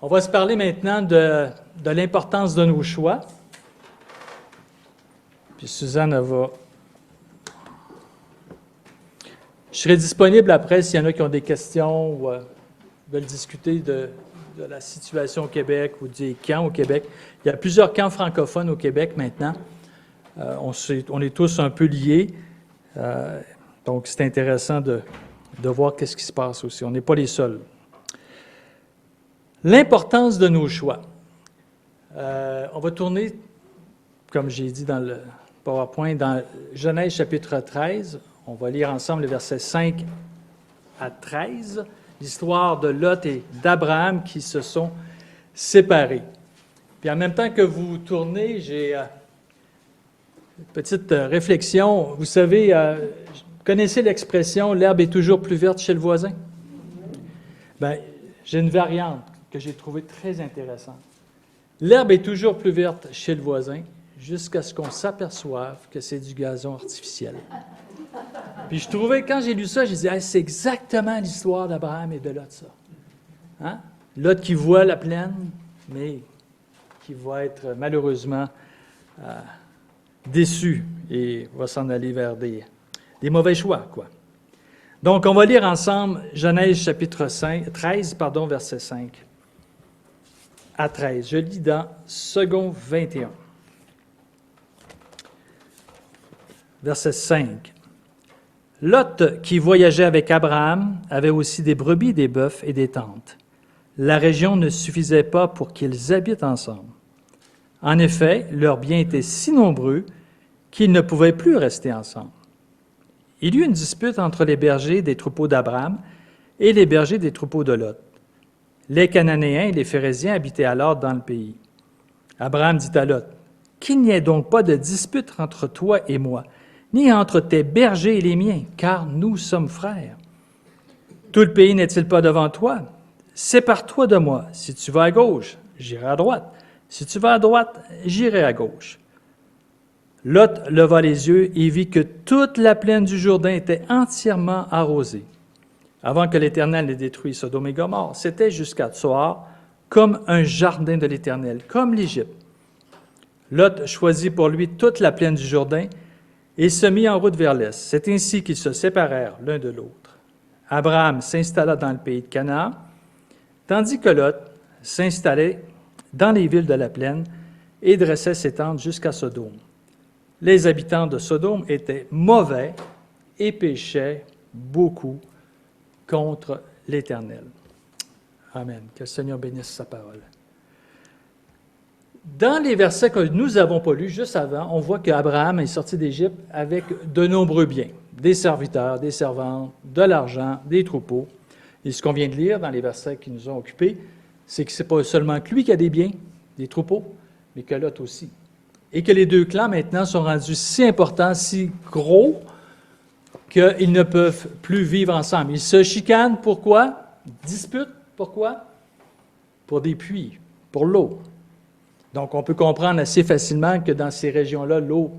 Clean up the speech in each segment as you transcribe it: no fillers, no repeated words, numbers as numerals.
On va se parler maintenant de l'importance de nos choix. Puis Suzanne va... Je serai disponible après s'il y en a qui ont des questions ou veulent discuter de la situation au Québec ou des camps au Québec. Il y a plusieurs camps francophones au Québec maintenant. On est tous un peu liés. Donc, c'est intéressant de voir qu'est-ce qui se passe aussi. On n'est pas les seuls. L'importance de nos choix. On va tourner, comme j'ai dit dans le PowerPoint, dans Genèse chapitre 13. On va lire ensemble les versets 5 à 13, l'histoire de Lot et d'Abraham qui se sont séparés. Puis en même temps que vous tournez, j'ai une petite réflexion. Vous savez, vous connaissez l'expression « l'herbe est toujours plus verte chez le voisin ». Bien, j'ai une variante que j'ai trouvée très intéressante. L'herbe est toujours plus verte chez le voisin jusqu'à ce qu'on s'aperçoive que c'est du gazon artificiel. Puis je trouvais, quand j'ai lu ça, je disais, hey, c'est exactement l'histoire d'Abraham et de Lot, ça. Hein? Lot qui voit la plaine, mais qui va être malheureusement déçu et va s'en aller vers des mauvais choix, quoi. Donc, on va lire ensemble Genèse chapitre 13, verset 5 à 13. Je lis dans Second 21. Verset 5. Lot, qui voyageait avec Abraham, avait aussi des brebis, des bœufs et des tentes. La région ne suffisait pas pour qu'ils habitent ensemble. En effet, leurs biens étaient si nombreux qu'ils ne pouvaient plus rester ensemble. Il y eut une dispute entre les bergers des troupeaux d'Abraham et les bergers des troupeaux de Lot. Les Cananéens et les Phéréziens habitaient alors dans le pays. Abraham dit à Lot, « Qu'il n'y ait donc pas de dispute entre toi et moi, ni entre tes bergers et les miens, car nous sommes frères. Tout le pays n'est-il pas devant toi? Sépare-toi de moi. Si tu vas à gauche, j'irai à droite. Si tu vas à droite, j'irai à gauche. » Lot leva les yeux et vit que toute la plaine du Jourdain était entièrement arrosée. Avant que l'Éternel ne détruise Sodome et Gomorrhe, c'était jusqu'à Tsoar comme un jardin de l'Éternel, comme l'Égypte. Lot choisit pour lui toute la plaine du Jourdain et se mit en route vers l'est. C'est ainsi qu'ils se séparèrent l'un de l'autre. Abraham s'installa dans le pays de Canaan, tandis que Lot s'installait dans les villes de la plaine et dressait ses tentes jusqu'à Sodome. Les habitants de Sodome étaient mauvais et péchaient beaucoup contre l'Éternel. Amen. Que le Seigneur bénisse sa parole. Dans les versets que nous n'avons pas lus, juste avant, on voit qu'Abraham est sorti d'Égypte avec de nombreux biens, des serviteurs, des servantes, de l'argent, des troupeaux. Et ce qu'on vient de lire dans les versets qui nous ont occupés, c'est que ce n'est pas seulement que lui qui a des biens, des troupeaux, mais que Lot aussi. Et que les deux clans maintenant sont rendus si importants, si gros, qu'ils ne peuvent plus vivre ensemble. Ils se chicanent, pourquoi? Disputent, pourquoi? Pour des puits, pour l'eau. Donc, on peut comprendre assez facilement que dans ces régions-là, l'eau,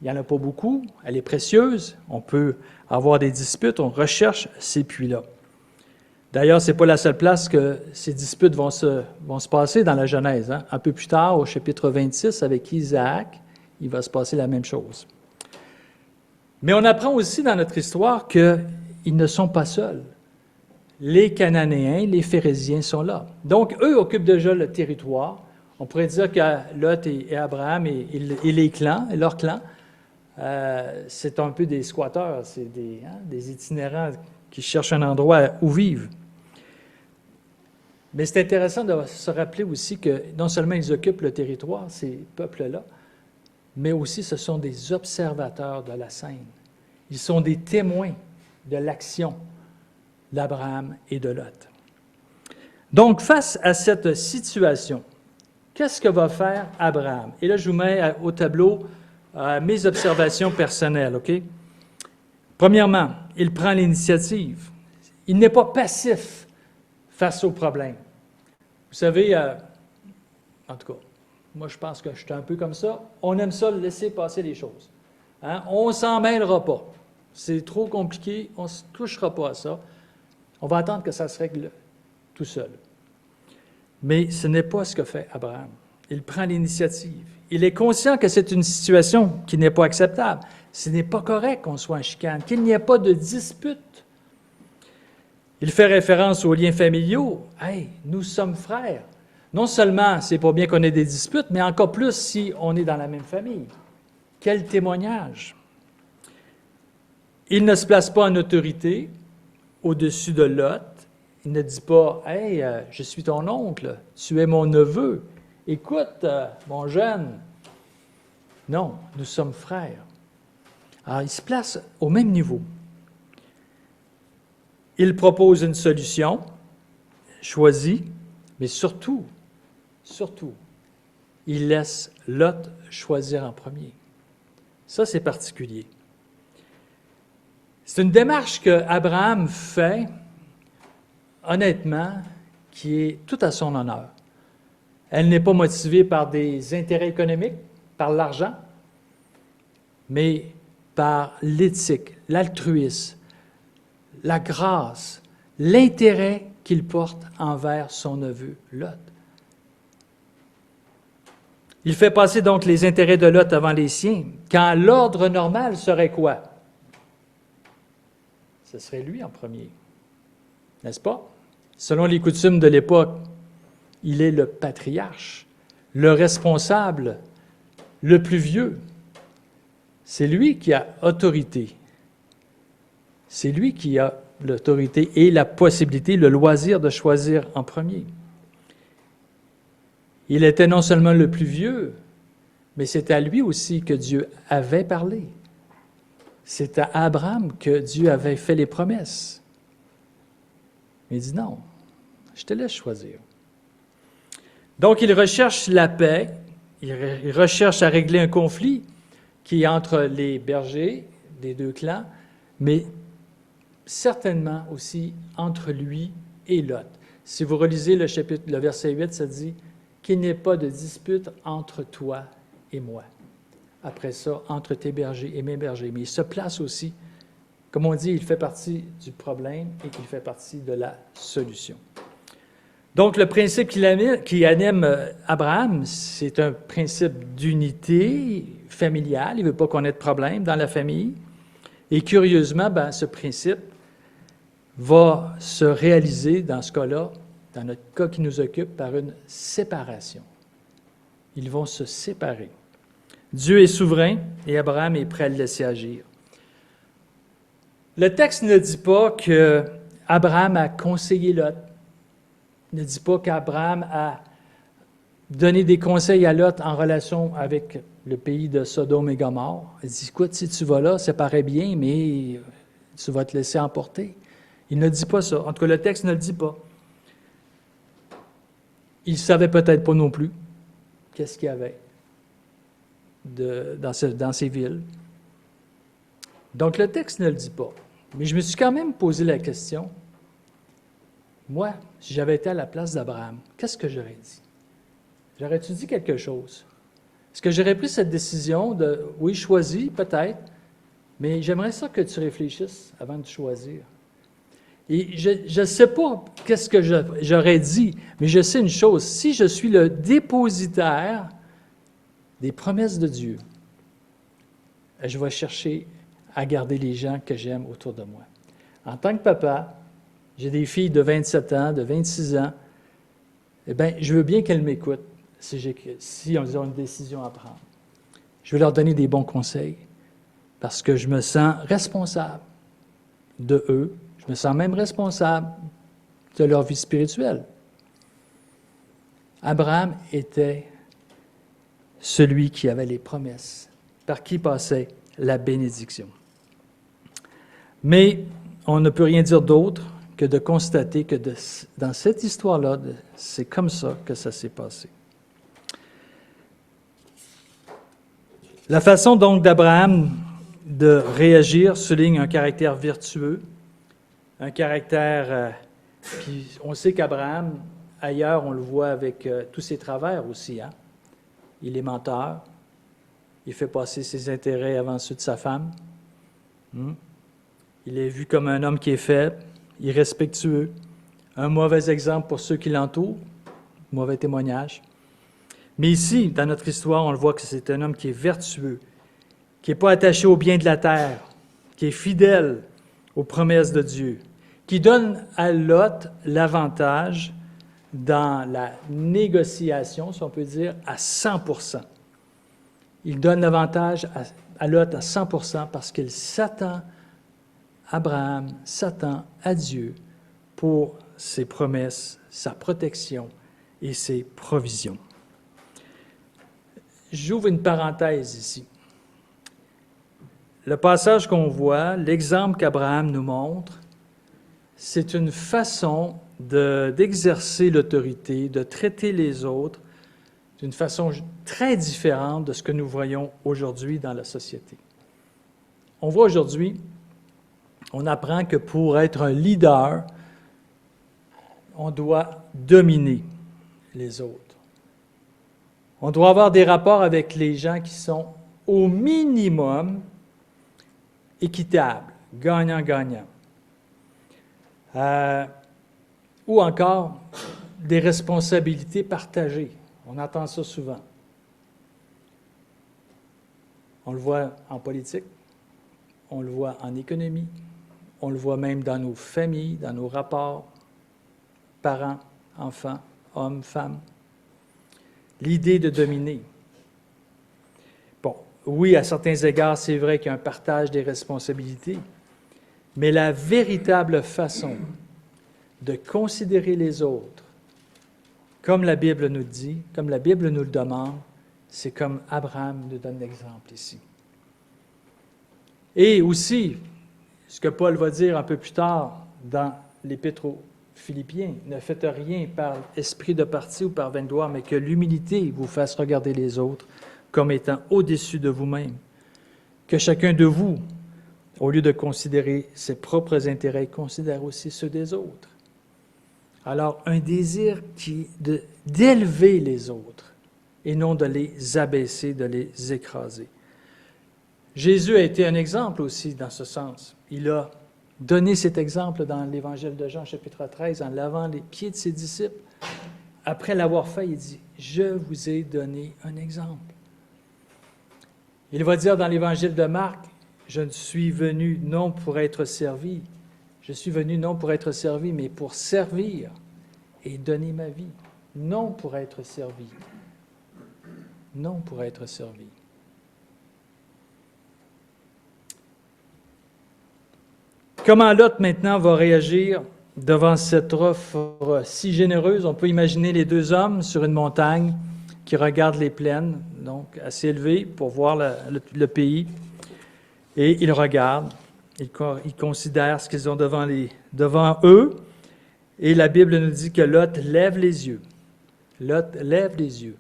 il n'y en a pas beaucoup, elle est précieuse, on peut avoir des disputes, on recherche ces puits-là. D'ailleurs, ce n'est pas la seule place que ces disputes vont se passer dans la Genèse. Hein? Un peu plus tard, au chapitre 26, avec Isaac, il va se passer la même chose. Mais on apprend aussi dans notre histoire qu'ils ne sont pas seuls. Les Cananéens, les Phéréziens sont là. Donc, eux occupent déjà le territoire. On pourrait dire que Lot et Abraham et les clans, et leurs clans, c'est un peu des squatteurs, c'est des itinérants qui cherchent un endroit où vivre. Mais c'est intéressant de se rappeler aussi que non seulement ils occupent le territoire, ces peuples-là, mais aussi ce sont des observateurs de la scène. Ils sont des témoins de l'action d'Abraham et de Lot. Donc, face à cette situation, qu'est-ce que va faire Abraham? Et là, je vous mets au tableau mes observations personnelles, OK? Premièrement, il prend l'initiative. Il n'est pas passif face au problème. Vous savez, en tout cas, moi je pense que je suis un peu comme ça. On aime ça, laisser passer les choses. Hein? On ne s'en mêlera pas. C'est trop compliqué, on ne se touchera pas à ça. On va attendre que ça se règle tout seul. Mais ce n'est pas ce que fait Abraham. Il prend l'initiative. Il est conscient que c'est une situation qui n'est pas acceptable. Ce n'est pas correct qu'on soit en chicane, qu'il n'y ait pas de dispute. Il fait référence aux liens familiaux. « Hey, nous sommes frères. » Non seulement c'est pas bien qu'on ait des disputes, mais encore plus si on est dans la même famille. Quel témoignage! Il ne se place pas en autorité au-dessus de Lot. Il ne dit pas « Hey, je suis ton oncle, tu es mon neveu. Écoute, mon jeune. » Non, nous sommes frères. Alors, il se place au même niveau. Il propose une solution choisie, mais surtout, il laisse Lot choisir en premier. Ça, c'est particulier. C'est une démarche que Abraham fait, honnêtement, qui est tout à son honneur. Elle n'est pas motivée par des intérêts économiques, par l'argent, mais par l'éthique, l'altruisme, la grâce, l'intérêt qu'il porte envers son neveu Lot. Il fait passer donc les intérêts de Lot avant les siens, quand l'ordre normal serait quoi? Ce serait lui en premier, n'est-ce pas? Selon les coutumes de l'époque, il est le patriarche, le responsable, le plus vieux. C'est lui qui a autorité. C'est lui qui a l'autorité et la possibilité, le loisir de choisir en premier. Il était non seulement le plus vieux, mais c'est à lui aussi que Dieu avait parlé. C'est à Abraham que Dieu avait fait les promesses. Mais il dit non, je te laisse choisir. Donc il recherche la paix, il recherche à régler un conflit qui est entre les bergers des deux clans, mais certainement aussi entre lui et Lot. Si vous relisez le verset 8, ça dit « Qu'il n'y ait pas de dispute entre toi et moi. » Après ça, entre tes bergers et mes bergers. Mais il se place aussi, comme on dit, il fait partie du problème et il fait partie de la solution. Donc, le principe qui anime Abraham, c'est un principe d'unité familiale. Il ne veut pas qu'on ait de problème dans la famille. Et curieusement, ce principe va se réaliser dans ce cas-là, dans notre cas qui nous occupe, par une séparation. Ils vont se séparer. Dieu est souverain et Abraham est prêt à le laisser agir. Le texte ne dit pas qu'Abraham a conseillé Lot. Il ne dit pas qu'Abraham a donné des conseils à Lot en relation avec le pays de Sodome et Gomorrhe. Il dit, écoute, si tu vas là, ça paraît bien, mais tu vas te laisser emporter. Il ne dit pas ça. En tout cas, le texte ne le dit pas. Il ne savait peut-être pas non plus qu'est-ce qu'il y avait dans ces villes. Donc, le texte ne le dit pas. Mais je me suis quand même posé la question, moi, si j'avais été à la place d'Abraham, qu'est-ce que j'aurais dit? J'aurais-tu dit quelque chose? Est-ce que j'aurais pris cette décision de, oui, choisis, peut-être, mais j'aimerais ça que tu réfléchisses avant de choisir. Et je ne sais pas qu'est-ce que j'aurais dit, mais je sais une chose, si je suis le dépositaire des promesses de Dieu, je vais chercher à garder les gens que j'aime autour de moi. En tant que papa, j'ai des filles de 27 ans, de 26 ans, eh bien, je veux bien qu'elles m'écoutent si on a une décision à prendre. Je vais leur donner des bons conseils parce que je me sens responsable de eux. Je me sens même responsable de leur vie spirituelle. Abraham était celui qui avait les promesses, par qui passait la bénédiction. Mais on ne peut rien dire d'autre que de constater que dans cette histoire-là, c'est comme ça que ça s'est passé. La façon donc d'Abraham de réagir souligne un caractère vertueux, un caractère... puis on sait qu'Abraham, ailleurs, on le voit avec tous ses travers aussi. Hein? Il est menteur, il fait passer ses intérêts avant ceux de sa femme. Il est vu comme un homme qui est faible, irrespectueux, un mauvais exemple pour ceux qui l'entourent, mauvais témoignage. Mais ici, dans notre histoire, on le voit que c'est un homme qui est vertueux, qui n'est pas attaché aux biens de la terre, qui est fidèle aux promesses de Dieu, qui donne à Lot l'avantage dans la négociation, si on peut dire, à 100%. Il donne l'avantage à Lot à 100% parce qu'il s'attend, Abraham s'attend à Dieu pour ses promesses, sa protection et ses provisions. J'ouvre une parenthèse ici. Le passage qu'on voit, l'exemple qu'Abraham nous montre, c'est une façon d'exercer l'autorité, de traiter les autres d'une façon très différente de ce que nous voyons aujourd'hui dans la société. On voit aujourd'hui, on apprend que pour être un leader, on doit dominer les autres. On doit avoir des rapports avec les gens qui sont au minimum équitables, gagnant-gagnant. Ou encore des responsabilités partagées. On entend ça souvent. On le voit en politique, on le voit en économie, on le voit même dans nos familles, dans nos rapports, parents, enfants, hommes, femmes. L'idée de dominer. Bon, oui, à certains égards, c'est vrai qu'il y a un partage des responsabilités, mais la véritable façon de considérer les autres, comme la Bible nous dit, comme la Bible nous le demande, c'est comme Abraham nous donne l'exemple ici. Et aussi, ce que Paul va dire un peu plus tard dans l'Épître aux Philippiens, ne faites rien par esprit de parti ou par vaine gloire, mais que l'humilité vous fasse regarder les autres comme étant au-dessus de vous-même. Que chacun de vous, au lieu de considérer ses propres intérêts, considère aussi ceux des autres. Alors, un désir qui est d'élever les autres et non de les abaisser, de les écraser. Jésus a été un exemple aussi dans ce sens. Il a donné cet exemple dans l'Évangile de Jean, chapitre 13, en lavant les pieds de ses disciples. Après l'avoir fait, il dit, « Je vous ai donné un exemple. » Il va dire dans l'Évangile de Marc, « Je ne suis venu non pour être servi, je suis venu non pour être servi, mais pour servir et donner ma vie. » Non pour être servi. Non pour être servi. Comment Lot maintenant va réagir devant cette offre si généreuse? On peut imaginer les deux hommes sur une montagne qui regardent les plaines, donc assez élevées pour voir le pays. Et ils regardent, ils considèrent ce qu'ils ont devant eux. Et la Bible nous dit que Lot lève les yeux. Lot lève les yeux.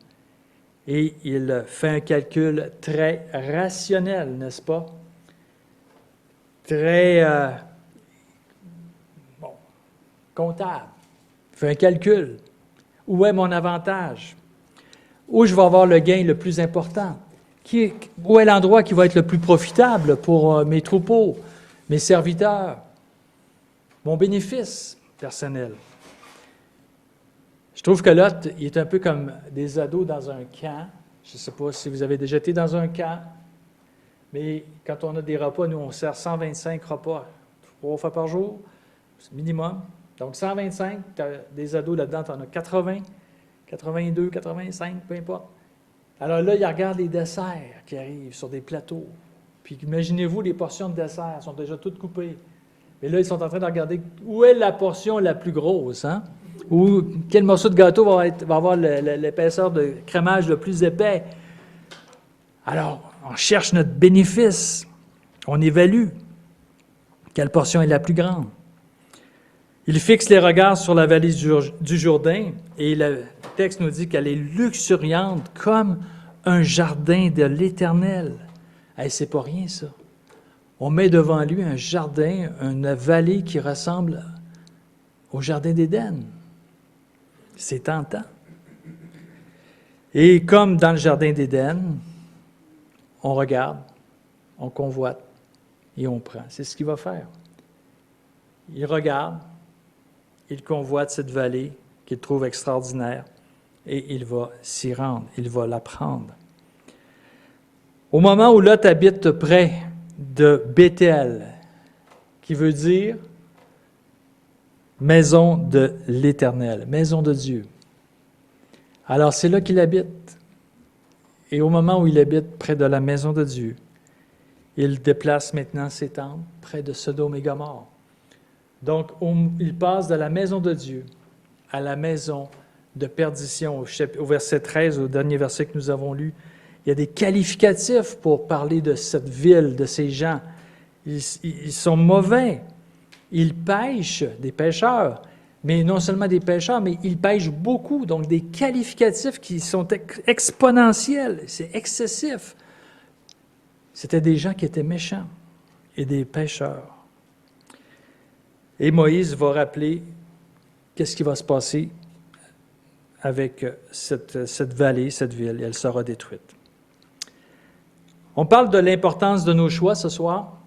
Et il fait un calcul très rationnel, n'est-ce pas? Très comptable. Il fait un calcul. Où est mon avantage? Où je vais avoir le gain le plus important? Où est l'endroit qui va être le plus profitable pour mes troupeaux, mes serviteurs, mon bénéfice personnel? Je trouve que Lot, il est un peu comme des ados dans un camp. Je ne sais pas si vous avez déjà été dans un camp, mais quand on a des repas, nous, on sert 125 repas, 3 fois par jour, c'est minimum. Donc, 125, tu as des ados là-dedans, tu en as 80, 82, 85, peu importe. Alors là, ils regardent les desserts qui arrivent sur des plateaux. Puis imaginez-vous, les portions de dessert sont déjà toutes coupées. Mais là, ils sont en train de regarder où est la portion la plus grosse, hein? Ou quel morceau de gâteau va avoir l'épaisseur de crémage le plus épais. Alors, on cherche notre bénéfice. On évalue quelle portion est la plus grande. Il fixe les regards sur la vallée du Jourdain et le texte nous dit qu'elle est luxuriante comme un jardin de l'Éternel. Hey, c'est pas rien, ça. On met devant lui un jardin, une vallée qui ressemble au jardin d'Éden. C'est tentant. Et comme dans le jardin d'Éden, on regarde, on convoite et on prend. C'est ce qu'il va faire. Il regarde, il convoite cette vallée qu'il trouve extraordinaire et il va s'y rendre, il va la prendre. Au moment où Lot habite près de Béthel, qui veut dire maison de l'Éternel, maison de Dieu. Alors c'est là qu'il habite. Et au moment où il habite près de la maison de Dieu, il déplace maintenant ses tentes près de Sodome et Gomorrhe. Donc, il passe de la maison de Dieu à la maison de perdition. Au verset 13, au dernier verset que nous avons lu, il y a des qualificatifs pour parler de cette ville, de ces gens. Ils sont mauvais. Ils pêchent, des pêcheurs, mais non seulement des pêcheurs, mais ils pêchent beaucoup. Donc, des qualificatifs qui sont exponentiels. C'est excessif. C'était des gens qui étaient méchants et des pêcheurs. Et Moïse va rappeler qu'est-ce qui va se passer avec cette vallée, cette ville, et elle sera détruite. On parle de l'importance de nos choix ce soir.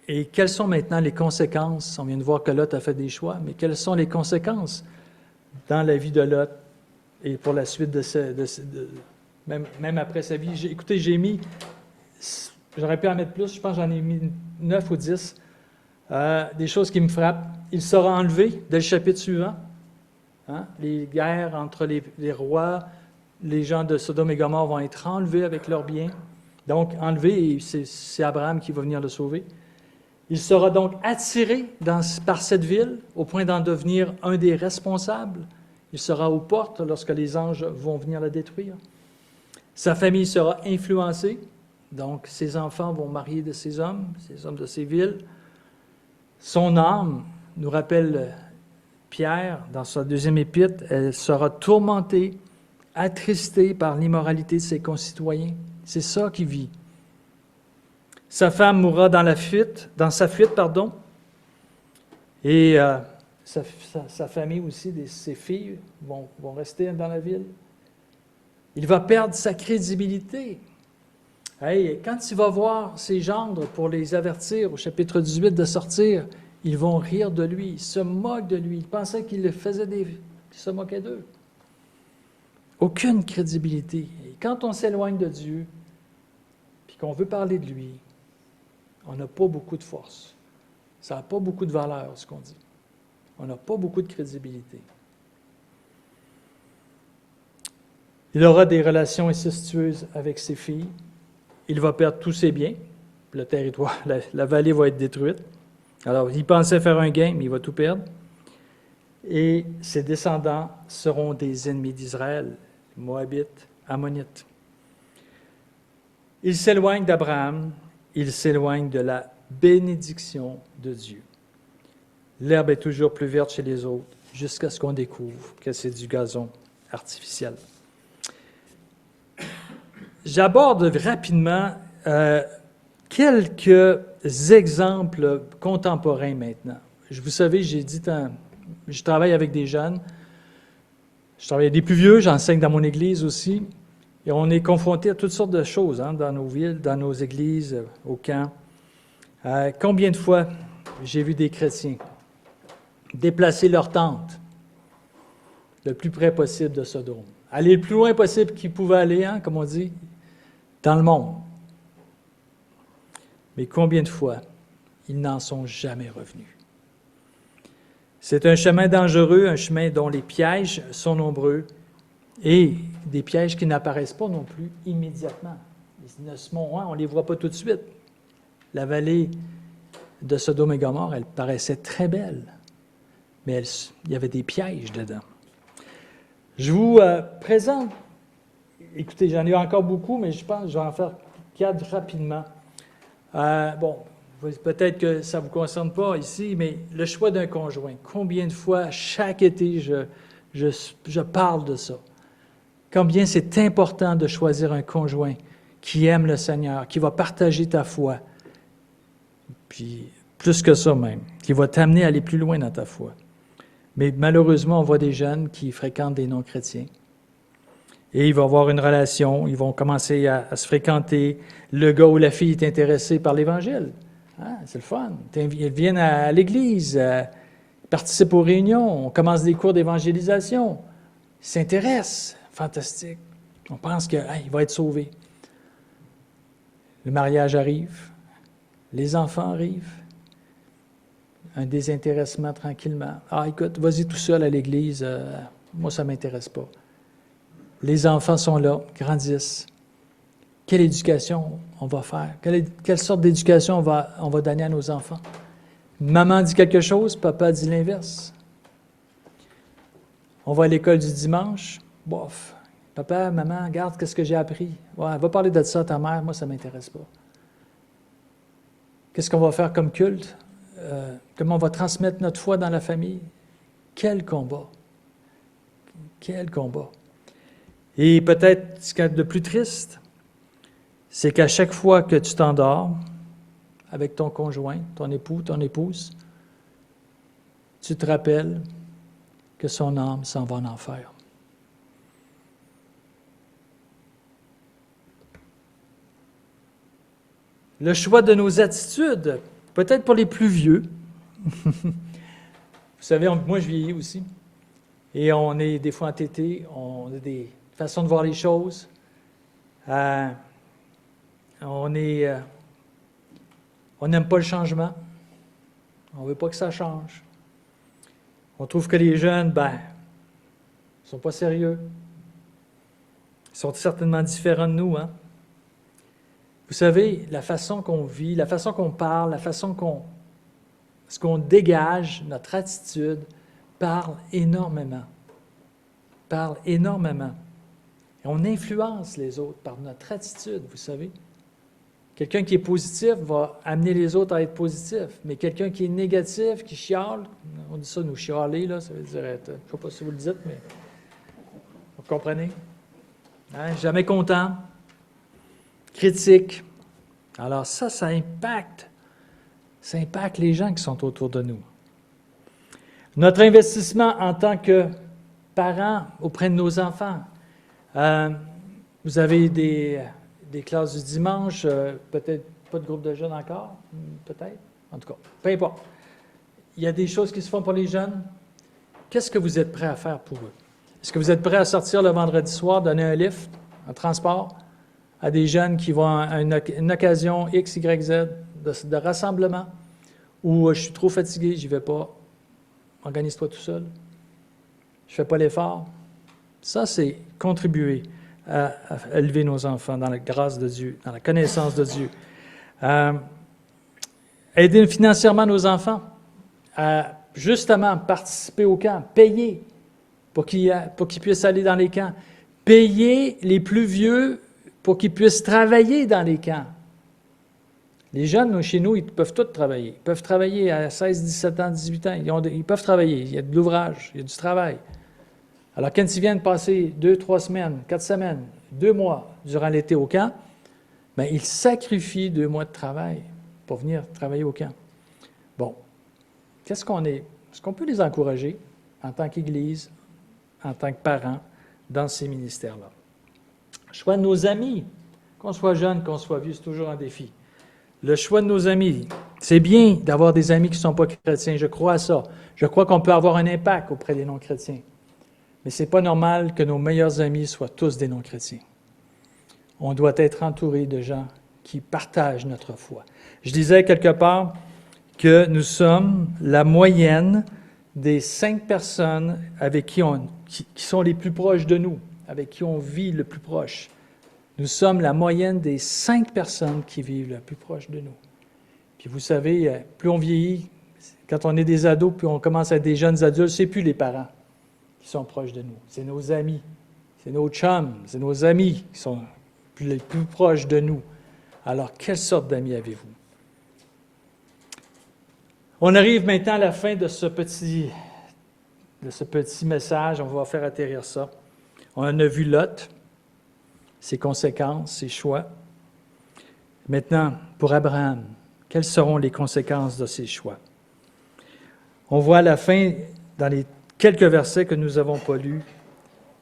Et quelles sont maintenant les conséquences? On vient de voir que Lot a fait des choix, mais quelles sont les conséquences dans la vie de Lot et pour la suite même après sa vie? Écoutez, j'aurais pu en mettre plus, je pense que j'en ai mis 9 ou 10, des choses qui me frappent. Il sera enlevé dès le chapitre suivant. Hein? Les guerres entre les rois, les gens de Sodome et Gomorrhe vont être enlevés avec leurs biens. Donc, enlevés, et c'est Abraham qui va venir le sauver. Il sera donc attiré par cette ville au point d'en devenir un des responsables. Il sera aux portes lorsque les anges vont venir la détruire. Sa famille sera influencée, donc ses enfants vont marier de ces hommes de ces villes. Son âme, nous rappelle Pierre dans sa deuxième épître, elle sera tourmentée, attristée par l'immoralité de ses concitoyens. C'est ça qu'il vit. Sa femme mourra dans sa fuite, et sa famille aussi, ses filles vont rester dans la ville. Il va perdre sa crédibilité. Hey, quand il va voir ses gendres pour les avertir au chapitre 18 de sortir, ils vont rire de lui, ils se moquent de lui. Ils pensaient qu'il se moquait d'eux. Aucune crédibilité. Et quand on s'éloigne de Dieu, puis qu'on veut parler de lui, on n'a pas beaucoup de force. Ça n'a pas beaucoup de valeur, ce qu'on dit. On n'a pas beaucoup de crédibilité. Il aura des relations incestueuses avec ses filles. Il va perdre tous ses biens. Le territoire, la vallée va être détruite. Alors, il pensait faire un gain, mais il va tout perdre. Et ses descendants seront des ennemis d'Israël, Moabites, Ammonites. Il s'éloigne d'Abraham. Il s'éloigne de la bénédiction de Dieu. L'herbe est toujours plus verte chez les autres, jusqu'à ce qu'on découvre que c'est du gazon artificiel. J'aborde rapidement quelques exemples contemporains maintenant. Vous savez, je travaille avec des jeunes, je travaille avec des plus vieux, j'enseigne dans mon église aussi. Et on est confronté à toutes sortes de choses dans nos villes, dans nos églises, au camp. Combien de fois j'ai vu des chrétiens déplacer leur tente le plus près possible de Sodome, aller le plus loin possible qu'ils pouvaient aller, comme on dit, dans le monde. Mais combien de fois ils n'en sont jamais revenus? C'est un chemin dangereux, un chemin dont les pièges sont nombreux, et des pièges qui n'apparaissent pas non plus immédiatement. On ne les voit pas tout de suite. La vallée de Sodome et Gomorrhe, elle paraissait très belle, mais il y avait des pièges dedans. Je vous présente, écoutez, j'en ai encore beaucoup, mais je pense que je vais en faire 4 rapidement. Peut-être que ça ne vous concerne pas ici, mais le choix d'un conjoint. Combien de fois, chaque été, je parle de ça. Combien c'est important de choisir un conjoint qui aime le Seigneur, qui va partager ta foi, puis plus que ça même, qui va t'amener à aller plus loin dans ta foi. Mais malheureusement, on voit des jeunes qui fréquentent des non-chrétiens. Et ils vont avoir une relation, ils vont commencer à se fréquenter. Le gars ou la fille est intéressé par l'Évangile. C'est le fun. Ils viennent à l'église, ils participent aux réunions, on commence des cours d'évangélisation. Il s'intéresse. Fantastique. On pense qu'il va être sauvé. Le mariage arrive. Les enfants arrivent. Un désintéressement tranquillement. Ah, écoute, vas-y tout seul à l'église. Moi, ça ne m'intéresse pas. Les enfants sont là, grandissent. Quelle éducation on va faire? Quelle sorte d'éducation on va donner à nos enfants? Maman dit quelque chose, papa dit l'inverse. On va à l'école du dimanche, bof. Papa, maman, regarde qu'est-ce que j'ai appris. Ouais, va parler de ça à ta mère, moi ça ne m'intéresse pas. Qu'est-ce qu'on va faire comme culte? Comment on va transmettre notre foi dans la famille? Quel combat! Quel combat! Et peut-être ce qu'il y a de plus triste, c'est qu'à chaque fois que tu t'endors avec ton conjoint, ton époux, ton épouse, tu te rappelles que son âme s'en va en enfer. Le choix de nos attitudes, peut-être pour les plus vieux. Vous savez, moi je vieillis aussi. Et on est des fois entêtés, on a des façons de voir les choses. On n'aime pas le changement. On ne veut pas que ça change. On trouve que les jeunes, ils ne sont pas sérieux. Ils sont certainement différents de nous, hein? Vous savez, la façon qu'on vit, la façon qu'on parle, la façon ce qu'on dégage, notre attitude, parle énormément. Parle énormément. Et on influence les autres par notre attitude, vous savez. Quelqu'un qui est positif va amener les autres à être positifs, mais quelqu'un qui est négatif, qui chiale, on dit ça, nous chialer, là, ça veut dire être, je ne sais pas si vous le dites, mais vous comprenez? Hein? Jamais content, critique. Alors ça impacte les gens qui sont autour de nous. Notre investissement en tant que parents auprès de nos enfants. Vous avez des classes du dimanche, peut-être pas de groupe de jeunes encore, peut-être, en tout cas, peu importe. Il y a des choses qui se font pour les jeunes. Qu'est-ce que vous êtes prêts à faire pour eux? Est-ce que vous êtes prêts à sortir le vendredi soir, donner un lift, un transport, à des jeunes qui vont à une occasion X, Y, Z de rassemblement, ou je suis trop fatigué, j'y vais pas, organise-toi tout seul, je fais pas l'effort? Ça, c'est contribuer à élever nos enfants dans la grâce de Dieu, dans la connaissance de Dieu. Aider financièrement nos enfants à justement participer au camp, payer pour qu'ils puissent aller dans les camps, payer les plus vieux pour qu'ils puissent travailler dans les camps. Les jeunes, chez nous, ils peuvent tous travailler. Ils peuvent travailler à 16, 17 ans, 18 ans. Ils peuvent travailler. Il y a de l'ouvrage, il y a du travail. Alors, quand ils viennent passer 2, 3 semaines, 4 semaines, 2 mois durant l'été au camp, ils sacrifient 2 mois de travail pour venir travailler au camp. Bon, qu'est-ce qu'on est? Est-ce qu'on peut les encourager en tant qu'Église, en tant que parents, dans ces ministères-là? Choix de nos amis, qu'on soit jeune, qu'on soit vieux, c'est toujours un défi. Le choix de nos amis, c'est bien d'avoir des amis qui ne sont pas chrétiens, je crois à ça. Je crois qu'on peut avoir un impact auprès des non-chrétiens. Mais ce n'est pas normal que nos meilleurs amis soient tous des non-chrétiens. On doit être entouré de gens qui partagent notre foi. Je disais quelque part que nous sommes la moyenne des 5 personnes avec qui sont les plus proches de nous, avec qui on vit le plus proche. Nous sommes la moyenne des 5 personnes qui vivent le plus proche de nous. Puis vous savez, plus on vieillit, quand on est des ados, puis on commence à être des jeunes adultes, c'est plus les parents qui sont proches de nous. C'est nos amis, c'est nos chums, c'est nos amis qui sont les plus proches de nous. Alors, quelle sorte d'amis avez-vous? On arrive maintenant à la fin de ce petit message. On va faire atterrir ça. On a vu Lot, ses conséquences, ses choix. Maintenant, pour Abraham, quelles seront les conséquences de ses choix? On voit à la fin, dans les quelques versets que nous n'avons pas lus,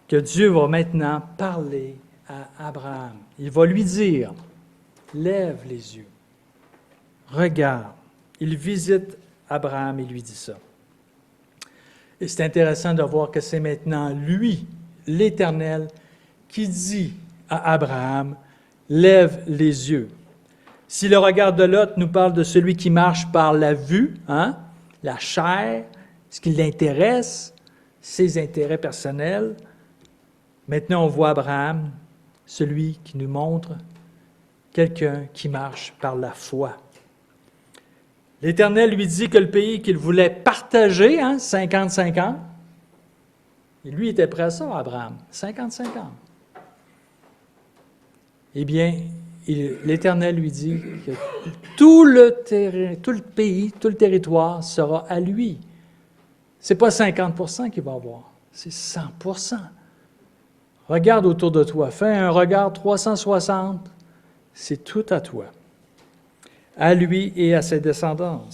que Dieu va maintenant parler à Abraham. Il va lui dire, lève les yeux, regarde. Il visite Abraham et lui dit ça. Et c'est intéressant de voir que c'est maintenant lui l'Éternel qui dit à Abraham, « Lève les yeux. » Si le regard de Lot nous parle de celui qui marche par la vue, la chair, ce qui l'intéresse, ses intérêts personnels, maintenant on voit Abraham, celui qui nous montre quelqu'un qui marche par la foi. L'Éternel lui dit que le pays qu'il voulait partager, 50-50, et lui était prêt à ça, Abraham, 50-50. Eh bien, l'Éternel lui dit que tout le pays, tout le territoire sera à lui. Ce n'est pas 50% qu'il va avoir, c'est 100%. Regarde autour de toi, fais un regard 360, c'est tout à toi, à lui et à ses descendants.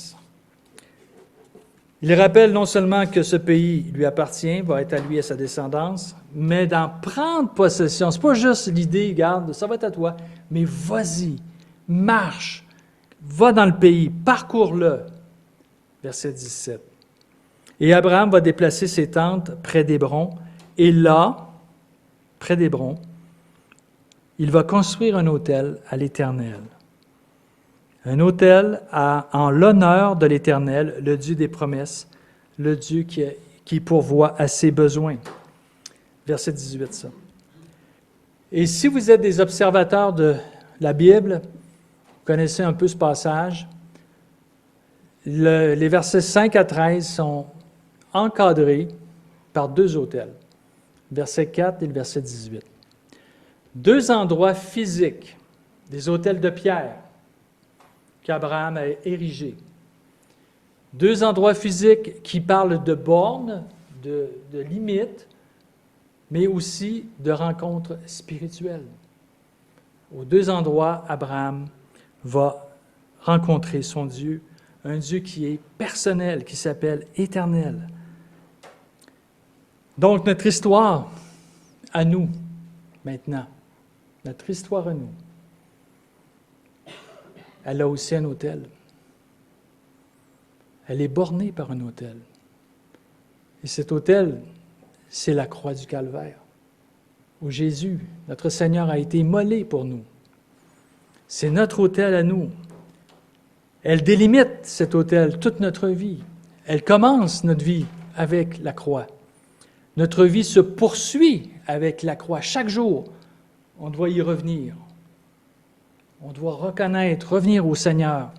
Il rappelle non seulement que ce pays lui appartient, va être à lui et à sa descendance, mais d'en prendre possession. Ce n'est pas juste l'idée, regarde, ça va être à toi, mais vas-y, marche, va dans le pays, parcours-le. Verset 17. Et Abraham va déplacer ses tentes près d'Hébron, et là, près d'Hébron, il va construire un autel à l'Éternel. Un autel en l'honneur de l'Éternel, le Dieu des promesses, le Dieu qui pourvoit à ses besoins. Verset 18, ça. Et si vous êtes des observateurs de la Bible, vous connaissez un peu ce passage, les versets 5 à 13 sont encadrés par deux autels, verset 4 et le verset 18. Deux endroits physiques, des autels de pierre, qu'Abraham a érigé. Deux endroits physiques qui parlent de bornes, de limites, mais aussi de rencontres spirituelles. Aux deux endroits, Abraham va rencontrer son Dieu, un Dieu qui est personnel, qui s'appelle Éternel. Donc, notre histoire à nous, maintenant, notre histoire à nous, elle a aussi un autel. Elle est bornée par un autel. Et cet autel, c'est la croix du Calvaire, où Jésus, notre Seigneur, a été immolé pour nous. C'est notre autel à nous. Elle délimite cet autel, toute notre vie. Elle commence notre vie avec la croix. Notre vie se poursuit avec la croix. Chaque jour, on doit y revenir. On doit reconnaître, revenir au Seigneur.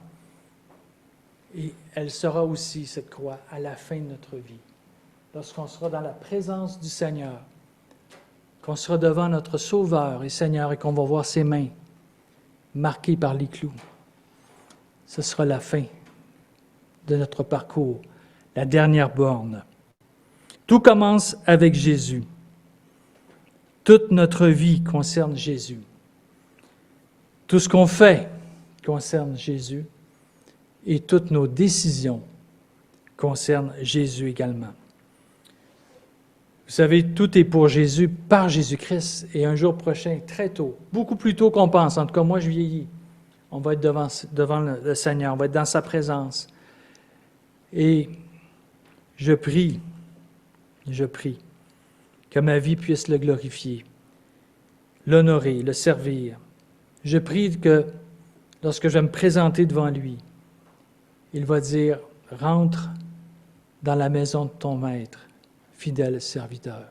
Et elle sera aussi, cette croix, à la fin de notre vie. Lorsqu'on sera dans la présence du Seigneur, qu'on sera devant notre Sauveur et Seigneur et qu'on va voir ses mains marquées par les clous. Ce sera la fin de notre parcours, la dernière borne. Tout commence avec Jésus. Toute notre vie concerne Jésus. Tout ce qu'on fait concerne Jésus et toutes nos décisions concernent Jésus également. Vous savez, tout est pour Jésus, par Jésus-Christ, et un jour prochain, très tôt, beaucoup plus tôt qu'on pense, en tout cas moi je vieillis, on va être devant le Seigneur, on va être dans sa présence. Et je prie que ma vie puisse le glorifier, l'honorer, le servir. Je prie que lorsque je vais me présenter devant lui, il va dire, « Rentre dans la maison de ton maître, fidèle serviteur. »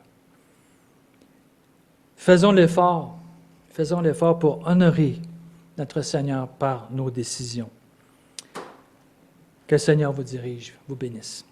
Faisons l'effort pour honorer notre Seigneur par nos décisions. Que le Seigneur vous dirige, vous bénisse.